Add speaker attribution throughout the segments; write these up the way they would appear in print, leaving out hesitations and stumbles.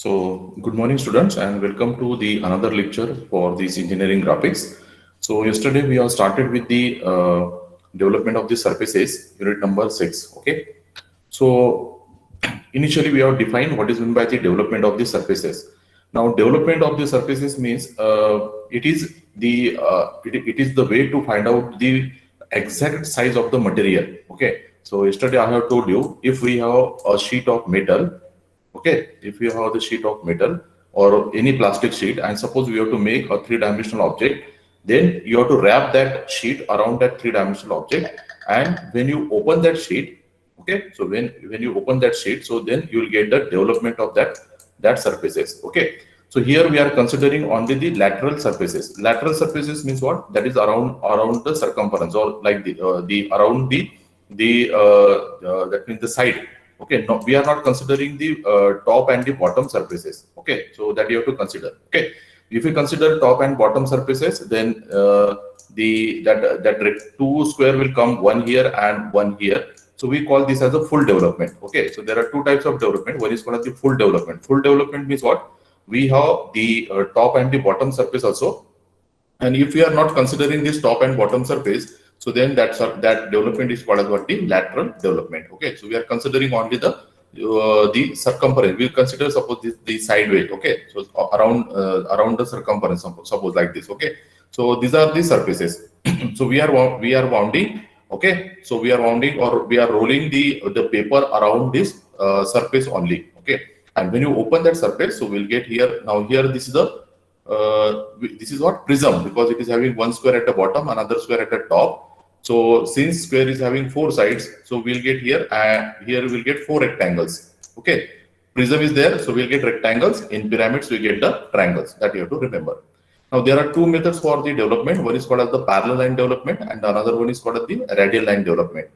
Speaker 1: So, good morning, students, and welcome to the another lecture for this engineering graphics. So, yesterday we have started with the development of the surfaces, unit number 6. Okay. So, initially we have defined what is meant by the development of the surfaces. Now, development of the surfaces means it is the way to find out the exact size of the material. Okay. So, yesterday I have told you if we have a sheet of metal. Okay, if you have the sheet of metal or any plastic sheet, and suppose we have to make a three-dimensional object, then you have to wrap that sheet around that three-dimensional object. And when you open that sheet, okay, so when you open that sheet, so then you will get the development of that surfaces. Okay, so here we are considering only the lateral surfaces. Lateral surfaces means what? That is around the circumference, or like the around that means the side. Okay, no, we are not considering the top and the bottom surfaces. Okay, so that you have to consider. Okay, if you consider top and bottom surfaces, then two square will come, one here and one here. So we call this as a full development. Okay, so there are two types of development. One is called as the full development. Full development means what? We have the top and the bottom surface also. And if we are not considering this top and bottom surface, so then that development is called as what? The lateral development. Okay, so we are considering only the circumference. We consider suppose the sideways. Okay, so around the circumference, suppose like this. Okay, so these are the surfaces. So we are wounding. Okay, so we are wounding or we are rolling the paper around this surface only. Okay, and when you open that surface, so we'll get here. Now here this is what? Prism, because it is having one square at the bottom, another square at the top. So since square is having four sides, so we'll get here, here we'll get four rectangles. Okay, prism is there, so we'll get rectangles. In pyramids we get the triangles. That you have to remember. Now there are two methods for the development. One is called as the parallel line development, and another one is called as the radial line development.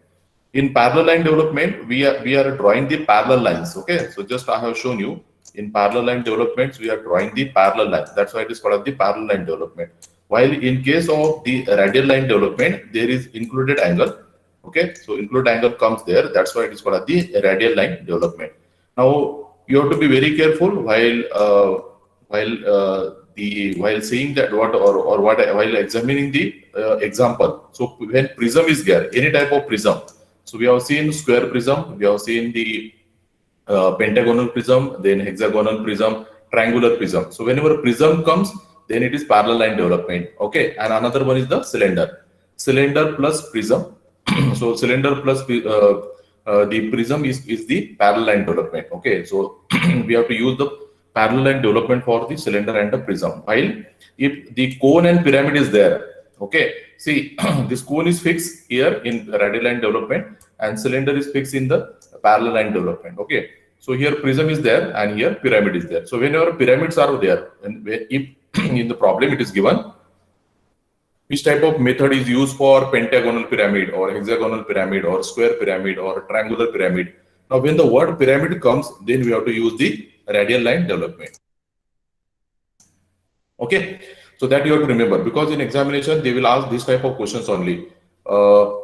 Speaker 1: In parallel line development, we are drawing the parallel lines. Okay, so just I have shown you. In parallel line developments, we are drawing the parallel line. That's why it is called as the parallel line development. While in case of the radial line development, there is included angle. Okay, so included angle comes there. That's why it is called as the radial line development. Now you have to be very careful while seeing that while examining the example. So when prism is there, any type of prism. So we have seen square prism, we have seen the pentagonal prism, then hexagonal prism, triangular prism. So whenever prism comes, then it is parallel line development. Okay, and another one is the cylinder plus prism. So cylinder plus the prism is the parallel line development. Okay, so we have to use the parallel line development for the cylinder and the prism. While if the cone and pyramid is there, okay, see this cone is fixed here in radial line development and cylinder is fixed in the parallel line development. Okay, so here prism is there and here pyramid is there. So whenever pyramids are there, and if in the problem it is given which type of method is used for pentagonal pyramid or hexagonal pyramid or square pyramid or triangular pyramid. Now when the word pyramid comes, then we have to use the radial line development. Okay, so that you have to remember, because in examination they will ask this type of questions only.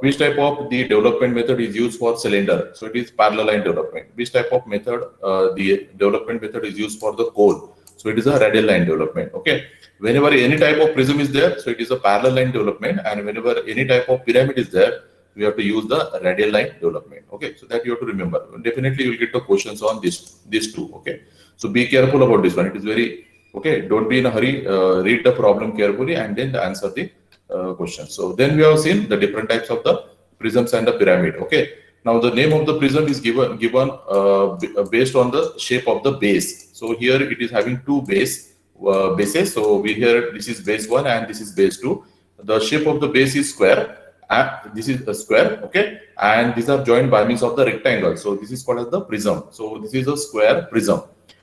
Speaker 1: Which type of the development method is used for cylinder? So it is parallel line development. Which type of method the development method is used for the cone? So it is a radial line development. Okay, whenever any type of prism is there, so it is a parallel line development, and whenever any type of pyramid is there, we have to use the radial line development. Okay, so that you have to remember. Definitely you will get the questions on these two. Okay, so be careful about this one. It is very okay. Don't be in a hurry. Read the problem carefully and then answer the question. So then we have seen the different types of the prisms and the pyramid. Okay, now the name of the prism is given based on the shape of the base. So here it is having two bases. So we here this is base 1 and this is base 2. The shape of the base is square and this is a square. Okay, and these are joined by means of the rectangle. So this is called as the prism. So this is a square prism.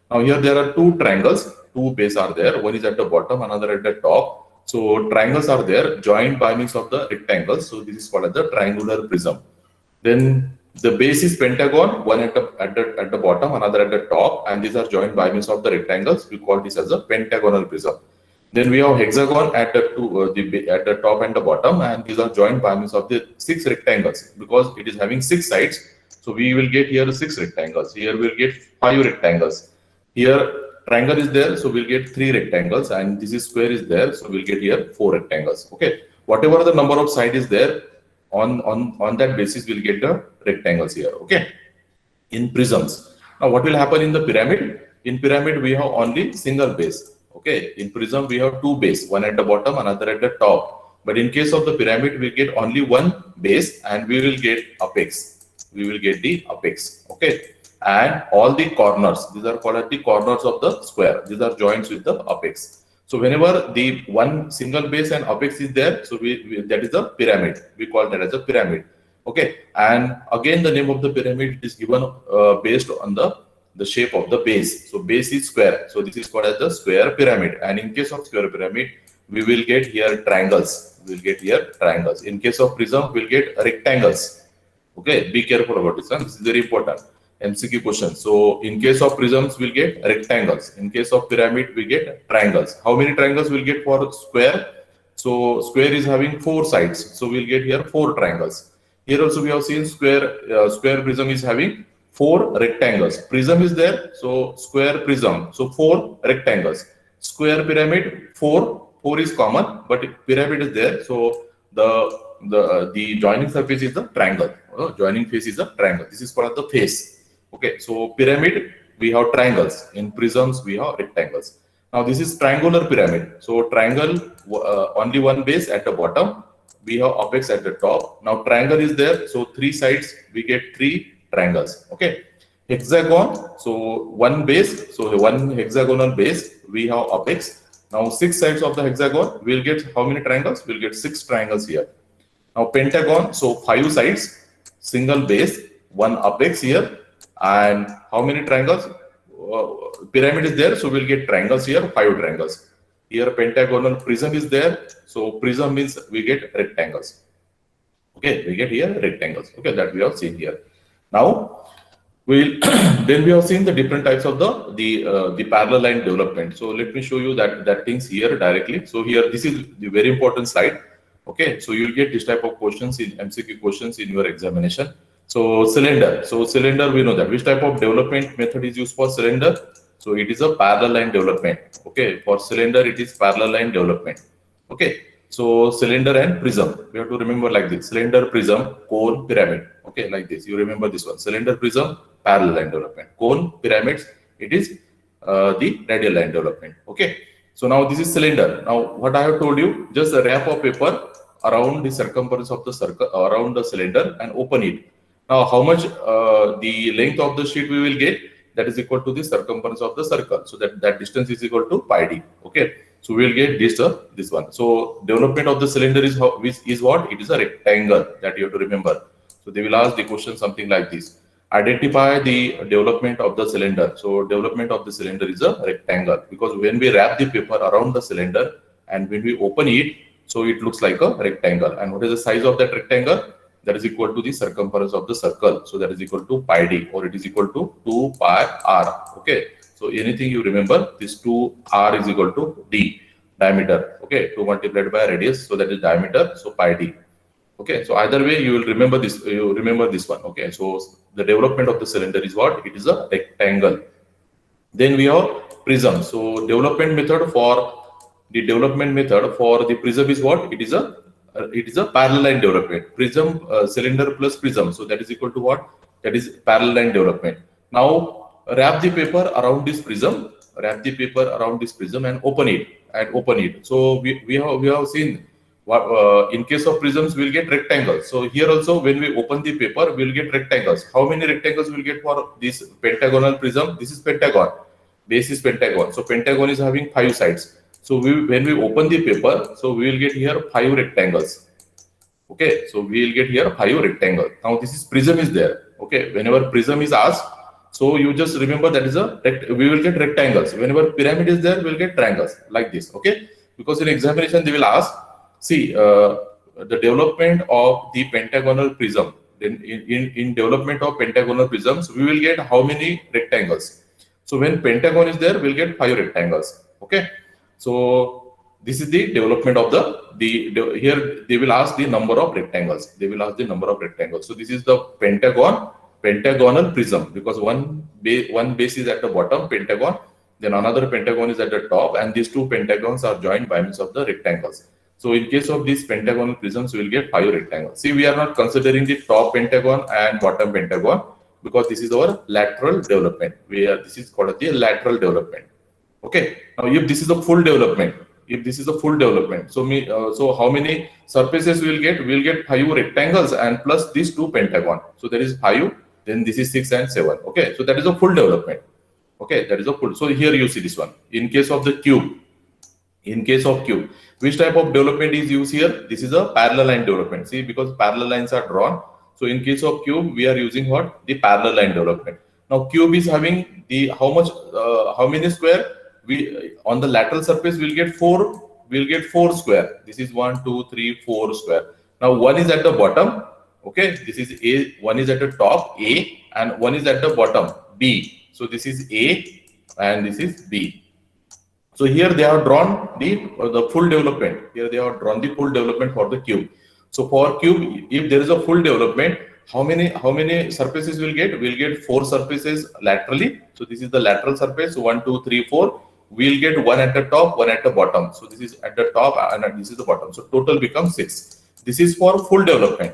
Speaker 1: Now here there are two triangles, two bases are there. One is at the bottom, another at the top. So triangles are there joined by means of the rectangles. So this is called as the triangular prism. Then the base is pentagon, one at the bottom, another at the top, and these are joined by means of the rectangles. We call this as a pentagonal prism. Then we have hexagon at the top and the bottom, and these are joined by means of the 6 rectangles, because it is having 6 sides. So we will get here 6 rectangles. Here we will get 5 rectangles. Here triangle is there, so we'll get 3 rectangles, and this is square is there, so we'll get here 4 rectangles. Okay, whatever the number of side is there, on that basis we'll get the rectangles here. Okay, in prisms. Now what will happen in the pyramid? In pyramid we have only single base. Okay, in prism we have 2 base, one at the bottom, another at the top. But in case of the pyramid, we get only 1 base, and we will get apex. We will get the apex. Okay, and all the corners, these are called as the corners of the square. These are joints with the apex. So whenever the one single base and apex is there, so that is a pyramid. We call that as a pyramid. Okay, and again the name of the pyramid is given based on the shape of the base. So base is square, so this is called as the square pyramid. And in case of square pyramid, we will get here triangles. We will get here triangles. In case of prism, we'll get rectangles. Okay, be careful about this one. This is very important MCQ question. So in case of prisms, we'll get rectangles. In case of pyramid, we get triangles. How many triangles we'll get for square? So square is having 4 sides, so we'll get here 4 triangles. Here also we have seen square prism is having 4 rectangles. Prism is there, so square prism, so 4 rectangles. Square pyramid, 4 is common, but pyramid is there, so the joining surface is the triangle. Joining face is the triangle. This is called the face. Okay, so pyramid we have triangles. In prisms we have rectangles. Now this is triangular pyramid. So triangle, only 1 base at the bottom. We have apex at the top. Now triangle is there, so 3 sides we get 3 triangles. Okay, hexagon, so 1 base, so 1 hexagonal base, we have apex. Now 6 sides of the hexagon, we'll get how many triangles? We'll get 6 triangles here. Now pentagon, so 5 sides, single base, 1 apex here, and how many triangles? Pyramid is there, so we'll get triangles here, 5 triangles. Here pentagonal prism is there, so prism means we get rectangles. Okay, we get here rectangles. Okay, that we have seen here. Now we'll then we have seen the different types of the parallel line development. So let me show you that things here directly. So here, this is the very important slide. Okay, so you'll get this type of questions in MCQ questions in your examination. So cylinder. So cylinder, we know that which type of development method is used for cylinder. So it is a parallel line development. Okay, for cylinder it is parallel line development. Okay, so cylinder and prism, we have to remember like this: cylinder, prism, cone, pyramid. Okay, like this. You remember this one: cylinder, prism, parallel line development. Cone, pyramids, it is the radial line development. Okay, so now this is cylinder. Now what I have told you, just wrap a paper around the circumference of the circle, around the cylinder, and open it. Now how much the length of the sheet we will get? That is equal to the circumference of the circle. So that distance is equal to pi d. Okay, so we will get this one. So development of the cylinder is what? It is a rectangle, that you have to remember. So they will ask the question something like this: identify the development of the cylinder. So development of the cylinder is a rectangle, because when we wrap the paper around the cylinder and when we open it, so it looks like a rectangle. And what is the size of that rectangle? That is equal to the circumference of the circle. So that is equal to pi d, or it is equal to 2 pi r. Okay, so anything you remember, this 2r is equal to d, diameter. Okay, 2 multiplied by radius, so that is diameter, so pi d. Okay, so either way you will remember this, one. Okay, so the development of the cylinder is what? It is a rectangle. Then we have prism. So development method for the prism is what? It is a parallel line development. Prism, cylinder plus prism, so that is equal to what? That is parallel line development. Now wrap the paper around this prism, and open it. So we have seen what, in case of prisms we'll get rectangles. So here also, when we open the paper, we'll get rectangles. How many rectangles we'll get for this pentagonal prism? This is pentagon, base is pentagon, so pentagon is having 5 sides. So when we open the paper, so we will get here 5 rectangles. Okay, so we will get here 5 rectangles. Now this is prism is there. Okay, whenever prism is asked, so you just remember that is we will get rectangles. Whenever pyramid is there, we'll get triangles like this. Okay, because in examination they will ask, see the development of the pentagonal prism. Then in development of pentagonal prisms, we will get how many rectangles? So when pentagon is there, we'll get 5 rectangles. Okay. So this is the development of here they will ask the number of rectangles. So this is the pentagonal prism, because one base is at the bottom, pentagon, then another pentagon is at the top, and these two pentagons are joined by means of the rectangles. So in case of these pentagonal prisms, we will get 5 rectangles. See, we are not considering the top pentagon and bottom pentagon because this is our lateral development. This is called the lateral development. Okay. Now, if this is a full development, so how many surfaces we will get? We will get 5 rectangles and plus these 2 pentagon. So there is 5. Then this is 6 and 7. Okay. So that is a full development. Okay, that is a full. So here you see this one. In case of the cube, which type of development is used here? This is a parallel line development. See, because parallel lines are drawn. So in case of cube, we are using what? The parallel line development. Now cube is having the how many square? We on the lateral surface we'll get 4. We'll get 4 square. This is 1, 2, 3, 4 square. Now one is at the bottom. Okay, this is A. One is at the top A, and one is at the bottom B. So this is A and this is B. So here they have drawn the full development. Here they have drawn the full development for the cube. So for cube, if there is a full development, how many surfaces we'll get? We'll get 4 surfaces laterally. So this is the lateral surface. 1, 2, 3, 4. We'll get 1 at the top, 1 at the bottom. So this is at the top and this is the bottom. So total becomes 6. This is for full development.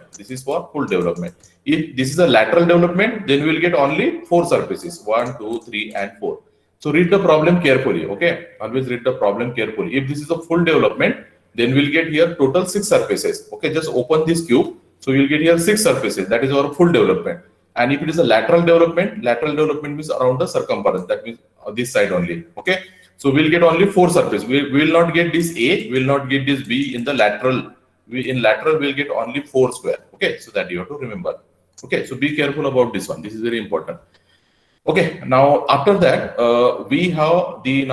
Speaker 1: If this is a lateral development, then we will get only 4 surfaces. 1, 2, 3, and 4. So read the problem carefully. Okay. Always read the problem carefully. If this is a full development, then we'll get here total 6 surfaces. Okay. Just open this cube. So you'll get here 6 surfaces. That is our full development. And if it is a lateral development means around the circumference. That means this side only. Okay. So we'll get only 4 surfaces. We will not get this A. We will not get this B in the lateral. In lateral we'll get only 4 square. Okay, so that you have to remember. Okay, so be careful about this one. This is very important. Okay, now after that we have the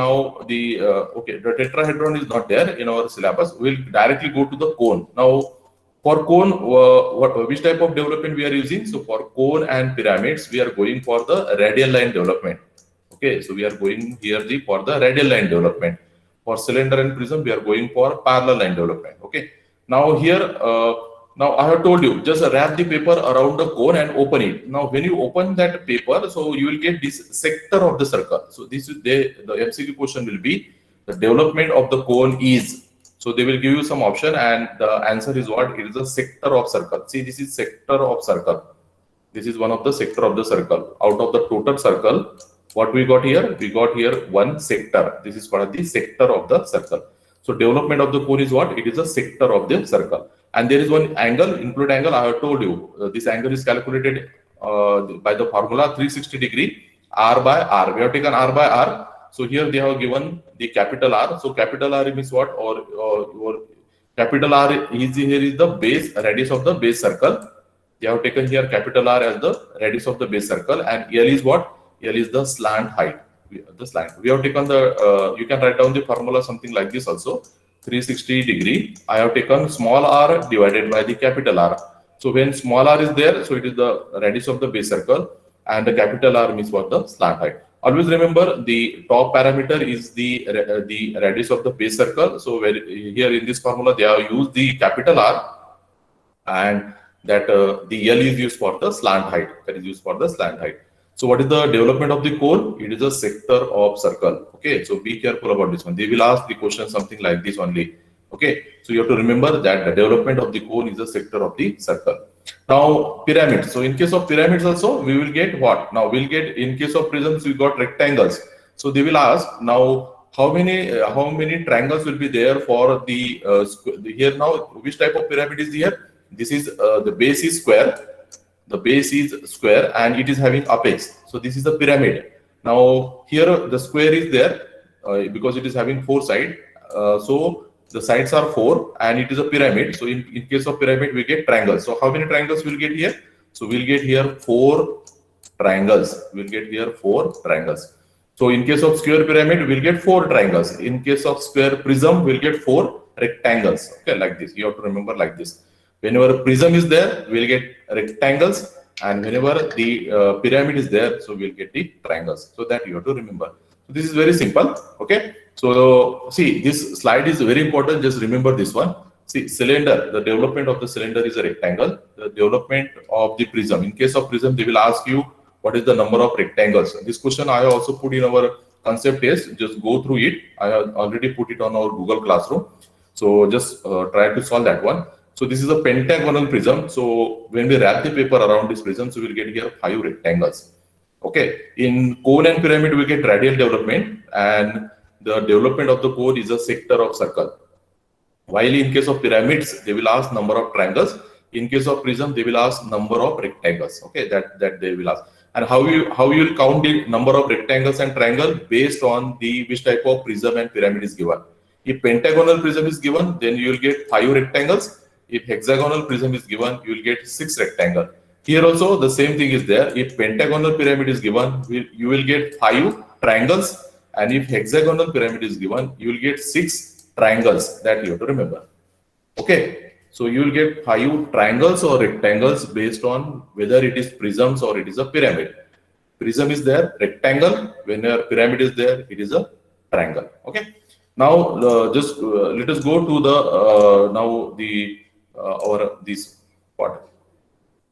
Speaker 1: tetrahedron is not there in our syllabus. We'll directly go to the cone. Now for cone, which type of development we are using? So for cone and pyramids, we are going for the radial line development. Okay, so we are going here for the radial line development. For cylinder and prism, we are going for parallel line development. Okay. Now here, now I have told you, just wrap the paper around the cone and open it. Now when you open that paper, so you will get this sector of the circle. So this is the MCQ question will be the development of the cone is. So they will give you some option and the answer is what? It is a sector of circle. See, this is sector of circle. This is one of the sector of the circle. Out of the total circle, what we got here? We got here one sector. This is called the sector of the circle. So development of the cone is what? It is a sector of the circle. And there is one angle, include angle. I have told you this angle is calculated by the formula 360 degree R by R. We have taken R by R. So here they have given the capital R. So capital R means what? Or capital R is here is the base radius of the base circle. They have taken here capital R as the radius of the base circle, and L is what? L is the slant height. The slant. We have taken the, you can write down the formula something like this also, 360 degree. I have taken small r divided by the capital R. So when small r is there, so it is the radius of the base circle, and the capital R means what? The slant height. Always remember the top parameter is the radius of the base circle. So here in this formula, they have used the capital R, and that the L is used for the slant height. That is used for the slant height. So what is the development of the cone? It is a sector of circle. Okay, so be careful about this one. They will ask the question something like this only. Okay, so you have to remember that the development of the cone is a sector of the circle. Now pyramids. So in case of pyramids also, we will get what? Now we'll get, in case of prisms, we got rectangles. So they will ask now how many triangles will be there for the here now. Which type of pyramid is here? This is the base is square. The base is square and it is having apex. So this is the pyramid. Now here the square is there because it is having 4 sides. So the sides are 4 and it is a pyramid. So in case of pyramid, we get triangles. So how many triangles we'll get here? So we'll get here 4 triangles. We'll get here 4 triangles. So in case of square pyramid, we'll get 4 triangles. In case of square prism, we'll get 4 rectangles. Okay, like this. You have to remember like this. Whenever prism is there, we'll get rectangles, and whenever the pyramid is there, so we'll get the triangles. So that you have to remember. So this is very simple. Okay. So see, this slide is very important. Just remember this one. See, cylinder. The development of the cylinder is a rectangle. The development of the prism. In case of prism, they will ask you what is the number of rectangles. This question I also put in our concept is just go through it. I have already put it on our Google Classroom. So just try to solve that one. So this is a pentagonal prism. So when we wrap the paper around this prism, so we'll get here 5 rectangles. Okay. In cone and pyramid, we get radial development, and the development of the cone is a sector of circle. While in case of pyramids, they will ask number of triangles. In case of prism, they will ask number of rectangles. Okay, that they will ask. And how you will count the number of rectangles and triangle based on the which type of prism and pyramid is given. If pentagonal prism is given, then you will get 5 rectangles. If hexagonal prism is given, you will get 6 rectangles. Here also the same thing is there. If pentagonal pyramid is given, you will get 5 triangles, and if hexagonal pyramid is given, you will get 6 triangles. That you have to remember. Okay, so you will get 5 triangles or rectangles based on whether it is prisms or it is a pyramid. Prism is there, rectangle. When a pyramid is there, it is a triangle. Okay. Now just let us go to the now the our this what.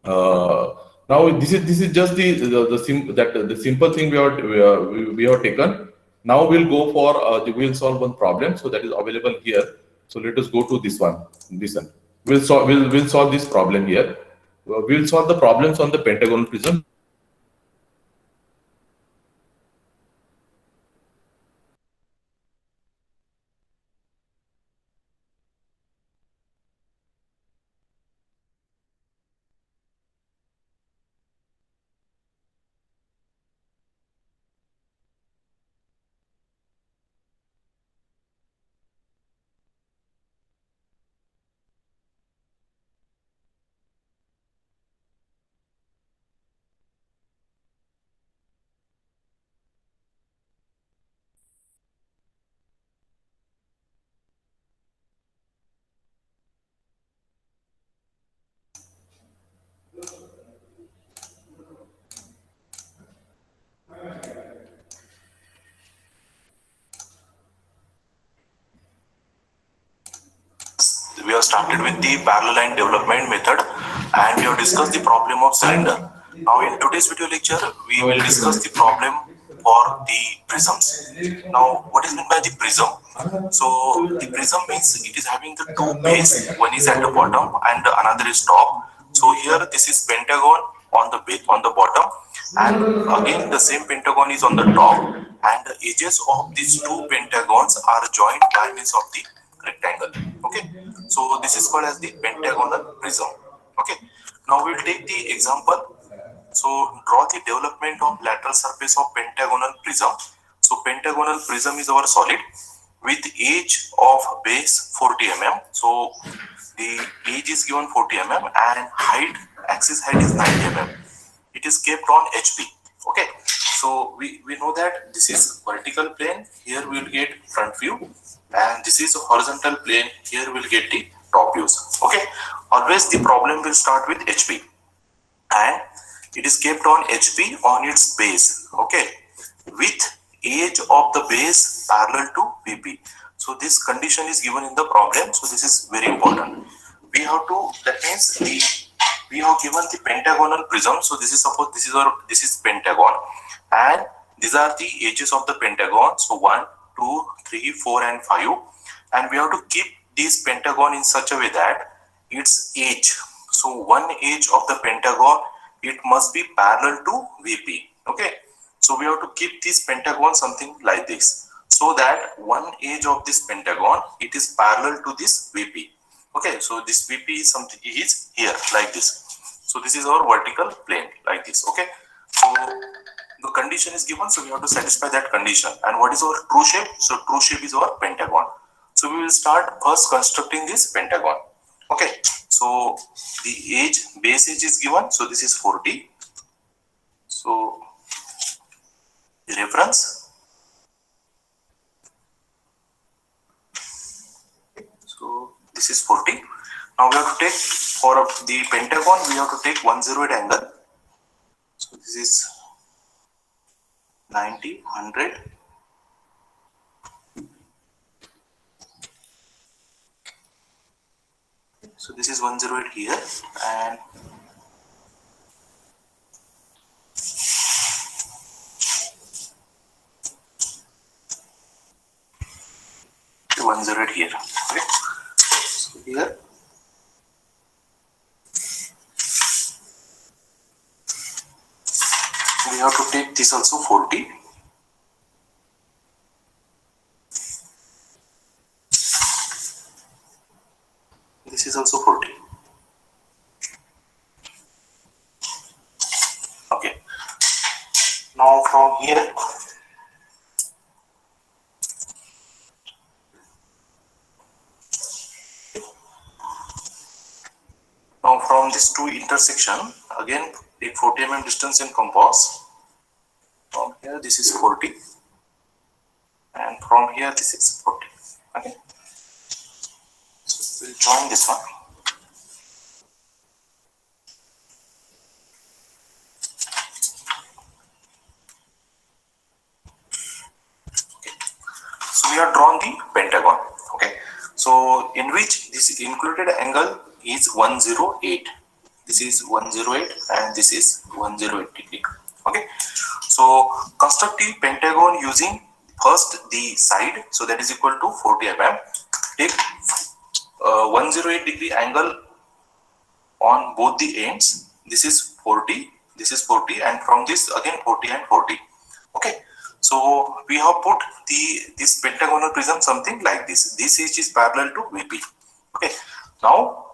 Speaker 1: Now this is just the simple thing we have taken. Now we'll go for we'll solve one problem. So that is available here. So let us go to this one. This one. We'll solve this problem here. We'll solve the problems on the pentagonal prism.
Speaker 2: We have started with the parallel line development method, and we have discussed the problem of cylinder. Now in today's video lecture, we will discuss the problem for the prisms. Now what is meant by the prism? So the prism means it is having the 2 base, one is at the bottom and another is top. So here this is pentagon on the base, on the bottom, and again the same pentagon is on the top, and the edges of these 2 pentagons are joined by means of the rectangle. Okay, so this is called as the pentagonal prism. Okay, now we'll take the example. So draw the development of lateral surface of pentagonal prism. So pentagonal prism is our solid with edge of base 40 mm. So the edge is given 40 mm and height, axis height is 90 mm. It is kept on HP. Okay, so we know that this is vertical plane. Here we will get front view, and this is horizontal plane. Here we'll get the top views. Okay, always the problem will start with HP, and it is kept on HP on its base. Okay, with edge of the base parallel to VP. So this condition is given in the problem. So this is very important. We have to, that means we have given the pentagonal prism. So this is, suppose this is pentagon, and these are the edges of the pentagon. So 1, 2, 3, 4 and 5, and we have to keep this pentagon in such a way that its edge, so one edge of the pentagon, it must be parallel to VP. Okay, so we have to keep this pentagon something like this, so that one edge of this pentagon, it is parallel to this VP. Okay, so this VP is something is here like this. So this is our vertical plane like this. Okay, so the condition is given, so we have to satisfy that condition. And what is our true shape? So true shape is our pentagon. So we will start first constructing this pentagon. Okay, so the edge, base edge is given, so this is 40. So the reference, so this is 40. Now we have to take, for the pentagon, we have to take 108 angle. So this is 90, 100. So this is 108 here, and 108 here. Okay. So here we have to take this also 40. This is also 40. Okay. Now from here, now from this two intersection, again take 40 mm distance in compass. From here this is 40 and from here this is 40. Okay. So we'll join this one. So we have drawn the pentagon. Okay. So in which this included angle is 108. This is 108 and this is 108 degree. Okay. So construct the pentagon using first the side. So that is equal to 40 mm. Take 108 degree angle on both the ends. This is 40. This is 40 and from this again 40 and 40. Okay. So we have put this pentagonal prism something like this. This edge is parallel to VP. Okay. Now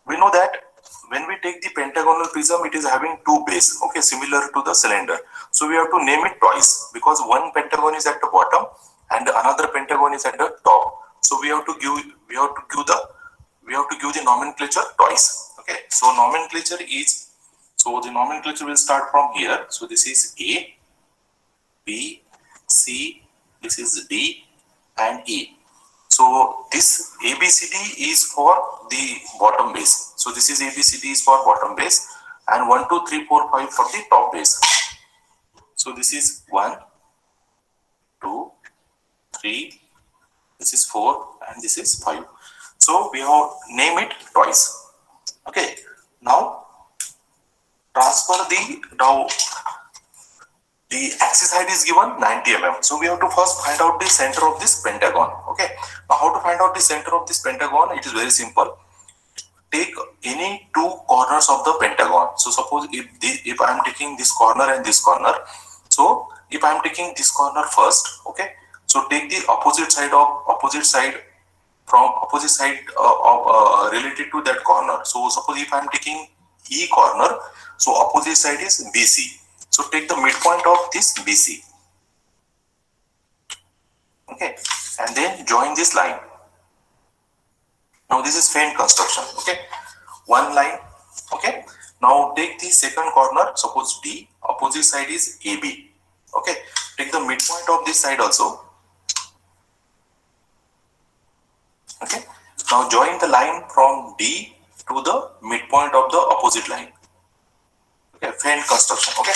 Speaker 2: we know that when we take the pentagonal prism, it is having two bases. Okay, similar to the cylinder. So we have to name it twice because one pentagon is at the bottom and another pentagon is at the top. So we have to give the nomenclature twice. Okay. So nomenclature is, so the nomenclature will start from here. So this is A, B, C, this is D and E. So this ABCD is for the bottom base. So this is ABCD is for bottom base and 1, 2, 3, 4, 5 for the top base. So this is 1, 2, 3, this is 4 and this is 5. So we have name it twice. Okay. Now transfer the axis height is given 90 mm. So we have to first find out the center of this pentagon. Okay. Now how to find out the center of this pentagon? It is very simple. Take any two corners of the pentagon. So suppose if I am taking this corner and this corner. So if I am taking this corner first, okay. So take the opposite side related to that corner. So suppose if I am taking E corner, so opposite side is BC. So take the midpoint of this BC. Okay, and then join this line. Now this is feint construction. Okay, one line. Okay, now take the second corner. Suppose D, opposite side is AB. Okay, take the midpoint of this side also. Okay, now join the line from D to the midpoint of the opposite line. Okay, feint construction. Okay.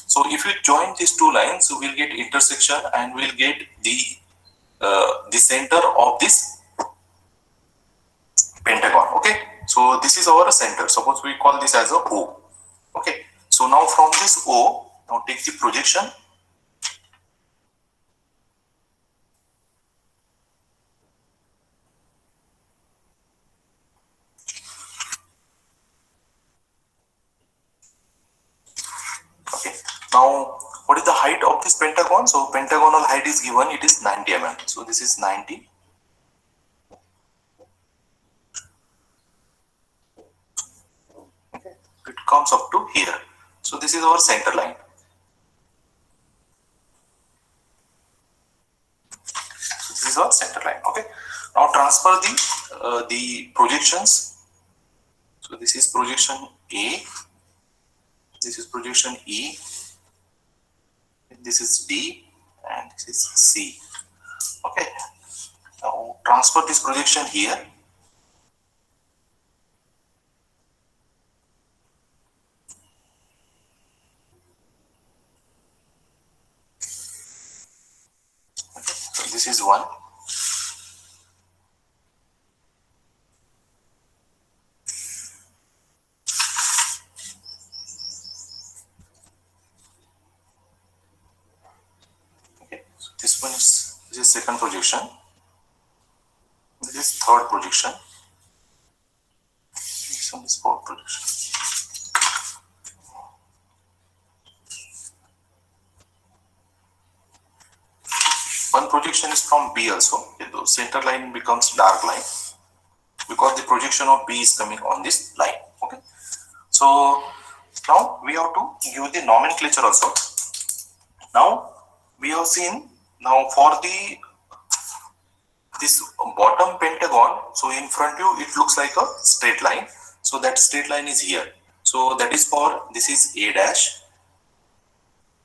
Speaker 2: So if you join these two lines, we'll get intersection and we'll get the center of this pentagon. Okay. So this is our center. Suppose we call this as a O. Okay. So now from this O, now take the projection. Okay. Now what is the height of this pentagon? So pentagonal height is given, it is 90 mm. So this is 90. Okay. It comes up to here. So this is our center line. So this is our center line. Okay. Now transfer the projections. So this is projection A. This is projection E. This is D and this is C. Okay. Now transfer this projection here. Okay. So this is one. Okay. So this is second projection. is third projection. This one is fourth projection. One projection is from B also. The center line becomes dark line because the projection of B is coming on this line. Okay. So now we have to give the nomenclature also. Now we have seen now for this bottom pentagon. So in front view it looks like a straight line. So that straight line is here. So that is for this is A dash.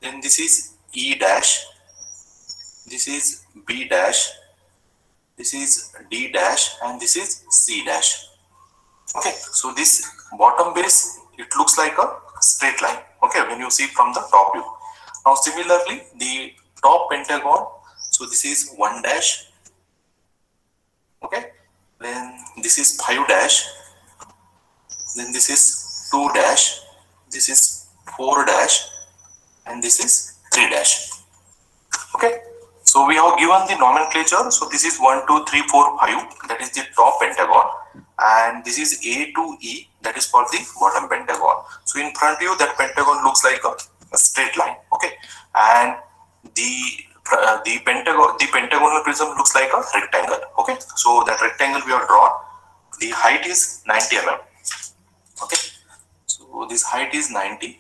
Speaker 2: Then this is E dash. This is B dash. This is D dash, and this is C dash. Okay, so this bottom base, it looks like a straight line. Okay, when you see from the top view. Now similarly, the top pentagon, so this is 1 dash. Okay, then this is 5 dash. Then this is 2 dash. This is 4 dash, and this is 3 dash. Okay. So we have given the nomenclature. So this is 1, 2, 3, 4, 5. That is the top pentagon, and this is A to E. That is for the bottom pentagon. So in front view, that pentagon looks like a straight line. Okay, and the pentagonal prism looks like a rectangle. Okay, so that rectangle we have drawn. The height is 90 mm. Okay, so this height is 90.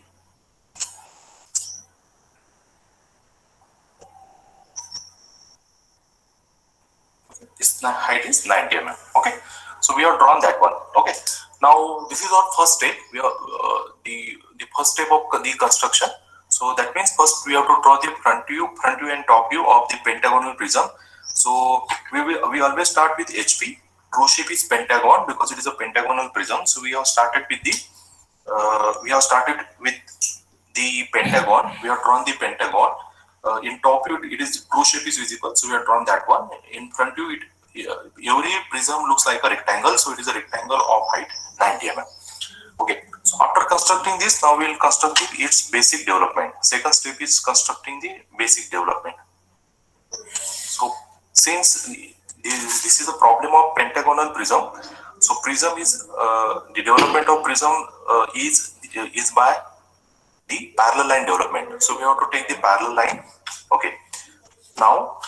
Speaker 2: This height is 90 mm. Okay, so we have drawn that one. Okay, now this is our first step. We are the first step of the construction. So that means first we have to draw the front view and top view of the pentagonal prism. So we always start with HP. True shape is pentagon because it is a pentagonal prism. So we have started with the pentagon. We have drawn the pentagon. In top view, it is true shape is visible, so we have drawn that one. In front view, every prism looks like a rectangle, so it is a rectangle of height 90 mm. Okay, so after constructing this, now we will construct its basic development. Second step is constructing the basic development. So since this is a problem of pentagonal prism, so prism is the development of prism is by the parallel line development. So we have to take the parallel line. Okay. Now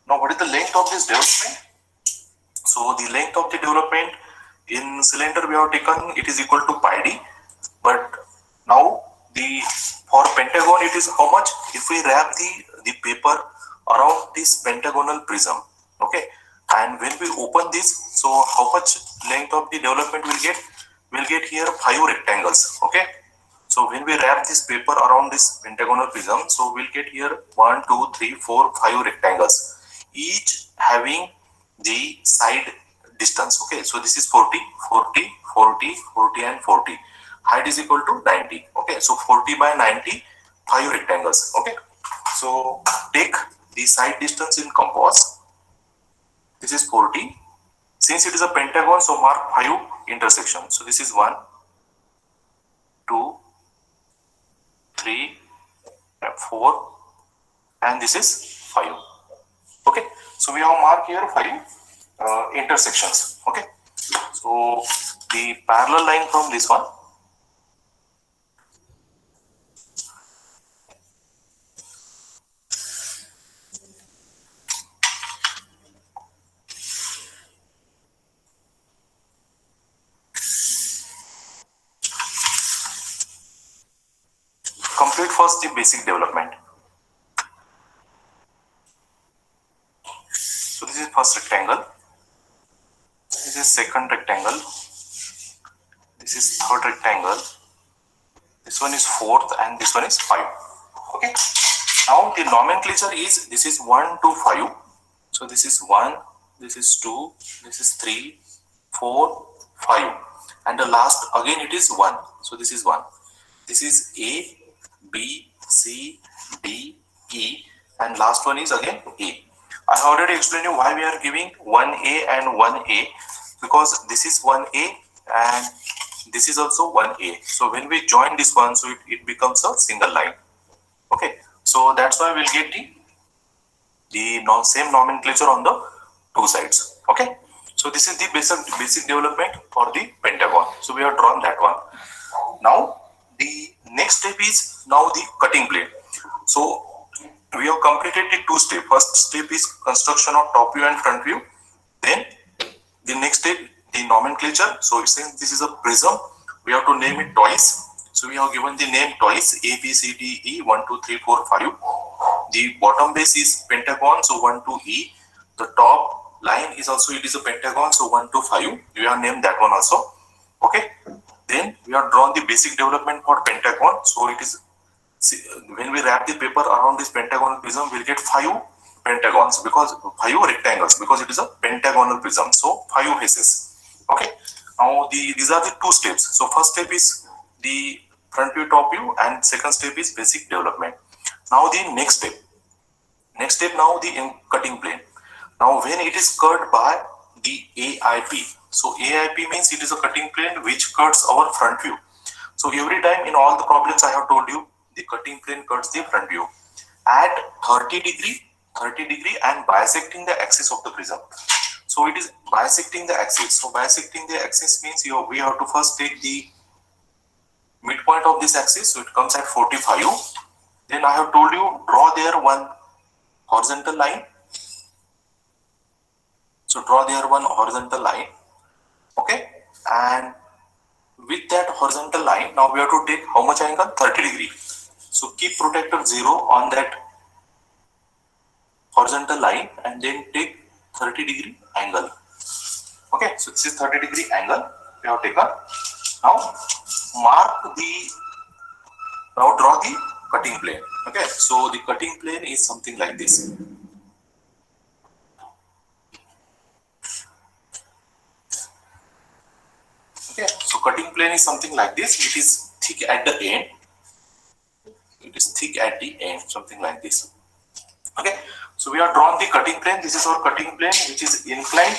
Speaker 2: what is the length of this development? So the length of the development in cylinder we have taken, it is equal to pi d. But now for pentagon it is how much? If we wrap the paper around this pentagonal prism. Okay. And when we open this, so how much length of the development we'll get? We'll get here 5 rectangles. Okay. So when we wrap this paper around this pentagonal prism, so we'll get here 1, 2, 3, 4, 5 rectangles, each having the side distance. Okay, so this is 40, 40, 40, 40, and 40. Height is equal to 90. Okay, so 40 by 90, 5 rectangles. Okay, so take the side distance in compass. This is 40. Since it is a pentagon, so mark 5 intersections. So this is 1, 2, 3, 4, and this is 5. Okay, so we have marked here 5 intersections. Okay, so the parallel line from this one, complete first the basic development. So this is first rectangle, this is second rectangle, this is third rectangle, this one is fourth, and this one is 5. Okay, now the nomenclature is this is 1 to 5. So this is 1, this is 2, this is 3, 4, 5, and the last again it is 1. So this is 1. This is A, B, C, D, E, and last one is again A. I have already explained you why we are giving 1A and 1A, because this is 1A and this is also 1A. So when we join this one, so it becomes a single line. Okay, so that's why we'll get the same nomenclature on the two sides. Okay, So this is the basic development for the pentagon. So we have drawn that one. Now the next step is now the cutting plane. So we have completed the two steps. First step is construction of top view and front view. Then the next step, the nomenclature. So since this is a prism, we have to name it twice. So we have given the name twice: A, B, C, D, E, 1, 2, 3, 4, 5. The bottom base is pentagon, so 1, 2, E. The top line is also, it is a pentagon, so 1, 2, 5. We have named that one also. Okay. Then we have drawn the basic development for pentagon. So it is, when we wrap the paper around this pentagonal prism, we'll get 5 pentagons, because 5 rectangles, because it is a pentagonal prism. So 5 faces. Okay. Now these are the two steps. So first step is the front view, top view, and second step is basic development. Now the next step now the cutting plane. Now when it is cut by the AIP, so AIP means it is a cutting plane which cuts our front view. So every time in all the problems I have told you, the cutting plane cuts the front view at 30 degree and bisecting the axis of the prism. So it is bisecting the axis. So bisecting the axis means we have to first take the midpoint of this axis. So it comes at 45. Then I have told you, draw there one horizontal line. So draw there one horizontal line. Okay. And with that horizontal line, now we have to take how much angle? 30 degree. So keep protector 0 on that horizontal line and then take 30 degree angle. Okay, so this is 30 degree angle we have taken. Now draw the cutting plane. Okay, so the cutting plane is something like this. Okay, so cutting plane is something like this. It is thick at the end. It is thick at the end, something like this. Okay, so we have drawn the cutting plane. This is our cutting plane, which is inclined.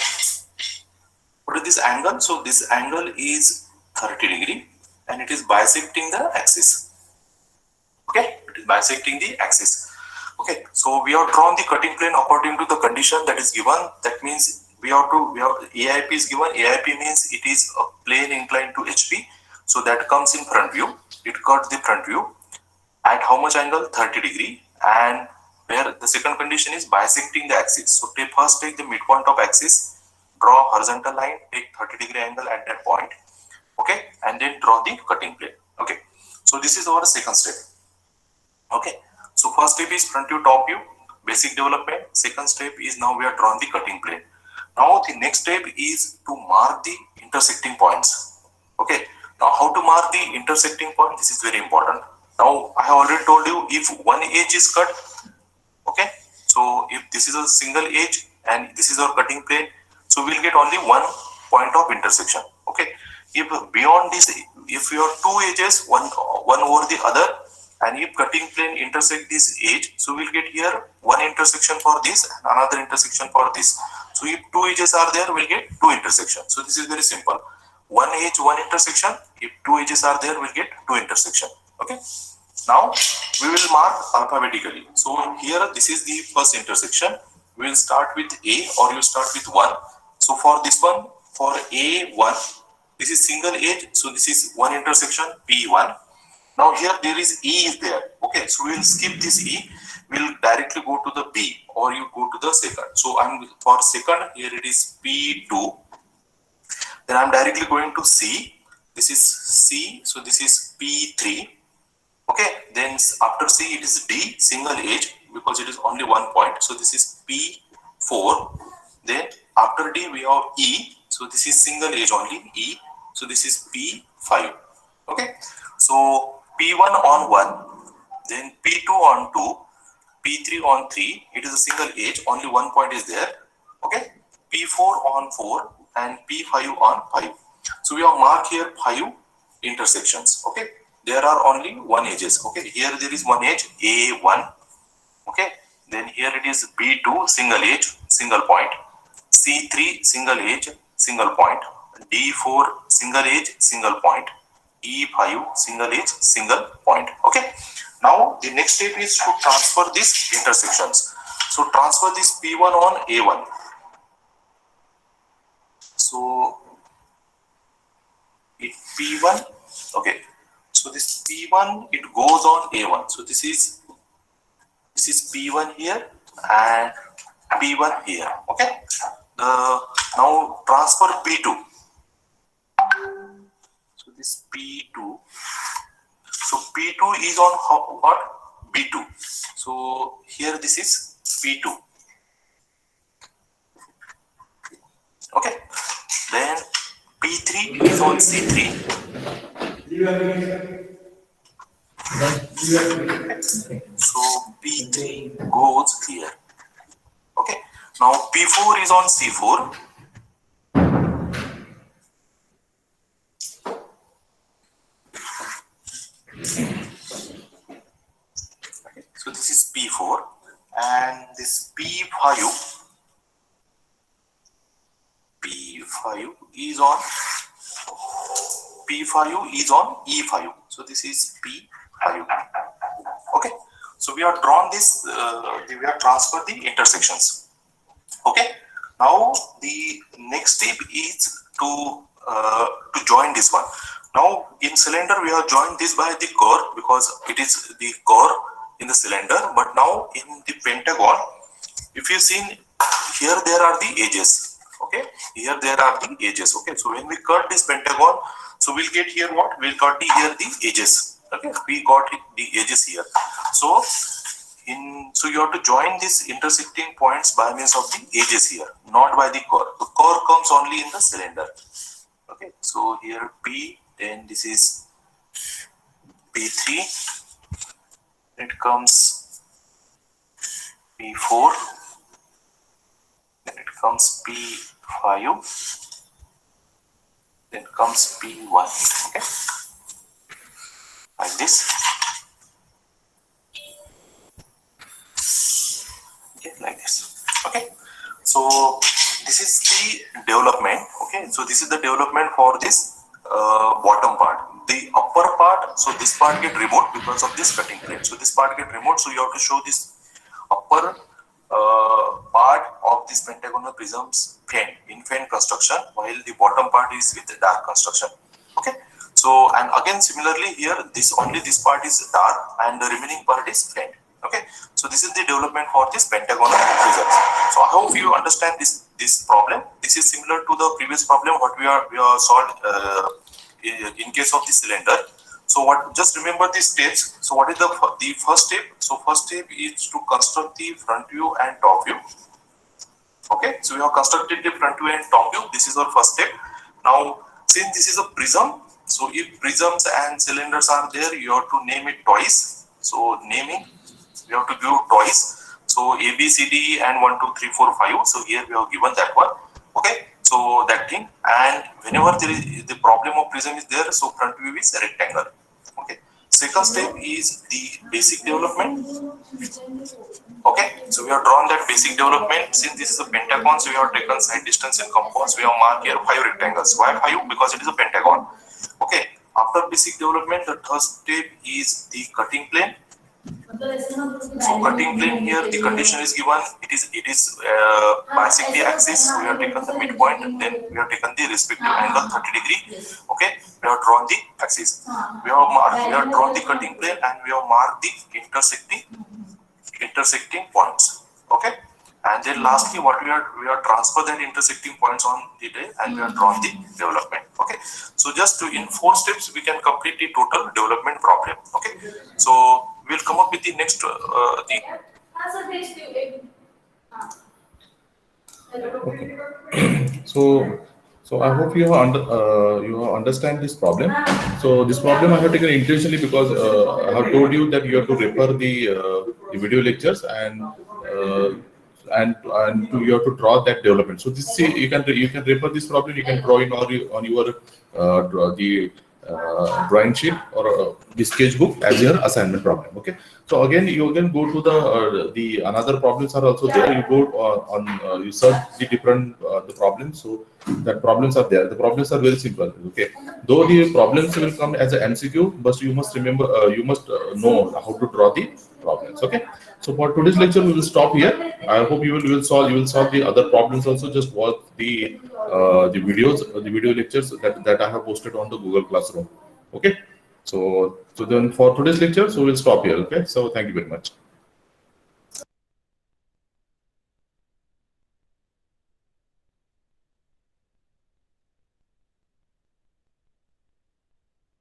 Speaker 2: What is this angle? So this angle is 30 degree and it is bisecting the axis. Okay, it is bisecting the axis. Okay, so we have drawn the cutting plane according to the condition that is given. That means we have AIP is given. AIP means it is a plane inclined to HP. So that comes in front view. It cuts the front view at how much angle? 30 degree. And where the second condition is bisecting the axis. So first take the midpoint of axis, draw horizontal line, take 30 degree angle at that point. Okay, and then draw the cutting plane. Okay, so this is our second step. Okay, so first step is front view, top view, basic development. Second step is now we have drawn the cutting plane. Now the next step is to mark the intersecting points. Okay, now how to mark the intersecting point? This is very important. Now I have already told you, if one edge is cut, okay, so if this is a single edge and this is our cutting plane, so we'll get only one point of intersection. Okay, if beyond this, if you have two edges, one over the other, and if cutting plane intersect this edge, so we'll get here one intersection for this and another intersection for this. So if two edges are there, we'll get two intersections. So this is very simple. One edge, one intersection. If two edges are there, we'll get two intersection. Okay. Now we will mark alphabetically. So here, this is the first intersection. We will start with A, or you start with 1. So for this one, for A1, this is single edge. So this is one intersection, P1. Now here there is E is there. Okay, so we will skip this E. We will directly go to the B, or you go to the second. So for second, here it is P2. Then I'm directly going to C. This is C. So this is P3. Okay, then after C it is D, single edge, because it is only 1 point. So this is P4. Then after D we have E. So this is single edge only, E. So this is P5. Okay, so P1 on 1, then P2 on 2, P3 on 3. It is a single edge, only 1 point is there. Okay, P4 on 4 and P5 on 5. So we have marked here 5 intersections. Okay, there are only one edges. Okay, here there is one edge, A1. Okay, then here it is B2, single edge, single point. C3, single edge, single point. D4, single edge, single point. E5, single edge, single point. Okay, now the next step is to transfer these intersections. So transfer this P1 on A1. P1. Okay, so this P1 it goes on A1. So this is P1 here and P1 here. Okay. Now transfer P2. So this P2. So P2 is on what? B2. So here this is P2. Okay. Then P3 is on C3. So P3 goes here. Okay. Now P4 is on C4. Okay. So this is P4 and this P5 is on E5. So this is P5. Okay. So we have drawn this. We have transferred the intersections. Okay. Now the next step is to join this one. Now in cylinder we have joined this by the core because it is the core in the cylinder. But now in the pentagon, if you see here, there are the edges. Okay, here there are the edges. Okay, so when we cut this pentagon, so we'll get here what? We'll cut here the edges. Okay, we got the edges here. So you have to join these intersecting points by means of the edges here, not by the core. The core comes only in the cylinder. Okay, so here P, then this is P3. It comes P4. Then it comes P5. Then comes P1. Okay, like this. Okay, like this. Okay, so this is the development. Okay, so this is the development for this bottom part. The upper part, so this part get removed because of this cutting plate. So this part get removed. So you have to show this upper part of this pentagonal prisms in faint construction, while the bottom part is with dark construction. Okay. So and again similarly here, this part is dark and the remaining part is faint. Okay. So this is the development for this pentagonal prisms. So I hope you understand this problem. This is similar to the previous problem what we are solved in case of the cylinder. So just remember these steps. So what is the first step? So first step is to construct the front view and top view. Okay, so we have constructed the front view and top view. This is our first step. Now, since this is a prism, so if prisms and cylinders are there, you have to name it twice. So naming, we have to give twice. So A, B, C, D, and 1, 2, 3, 4, 5. So here we have given that one. Okay, so that thing. And whenever there is the problem of prism is there, so front view is a rectangle. Okay. Second step is the basic development. Okay, so we have drawn that basic development. Since this is a pentagon, so we have taken side distance and compass. We have marked here 5 rectangles. Why 5? Because it is a pentagon. Okay, after basic development, the third step is the cutting plane. So cutting plane here, the condition is given. It is bisect the axis. We have taken the midpoint, and then we have taken the respective angle 30 degree. Okay, we have drawn the axis. We have drawn the cutting plane, and we have marked the intersecting points. Okay, and then lastly, what we have transferred that intersecting points on the day, and we have drawn the development. Okay, so just in 4 steps, we can complete the total development problem. Okay, so we'll come up with the next
Speaker 1: So I hope you understand this problem. So this problem I have taken intentionally because I have told you that you have to refer the video lectures and you have to draw that development. So this you can refer this problem. You can draw in on your drawing sheet or the sketchbook as your assignment problem. Okay. So again, you can go to the another problems are also there. You go on you search the different the problems. So that problems are there. The problems are very simple. Okay. Though the problems will come as an MCQ, but you must remember you must know how to draw the problems. Okay. So for today's lecture, we will stop here. I hope you will solve the other problems also. Just watch the videos, the video lectures that I have posted on the Google Classroom. Okay. So then for today's lecture, so we'll stop here. Okay. So thank you very much.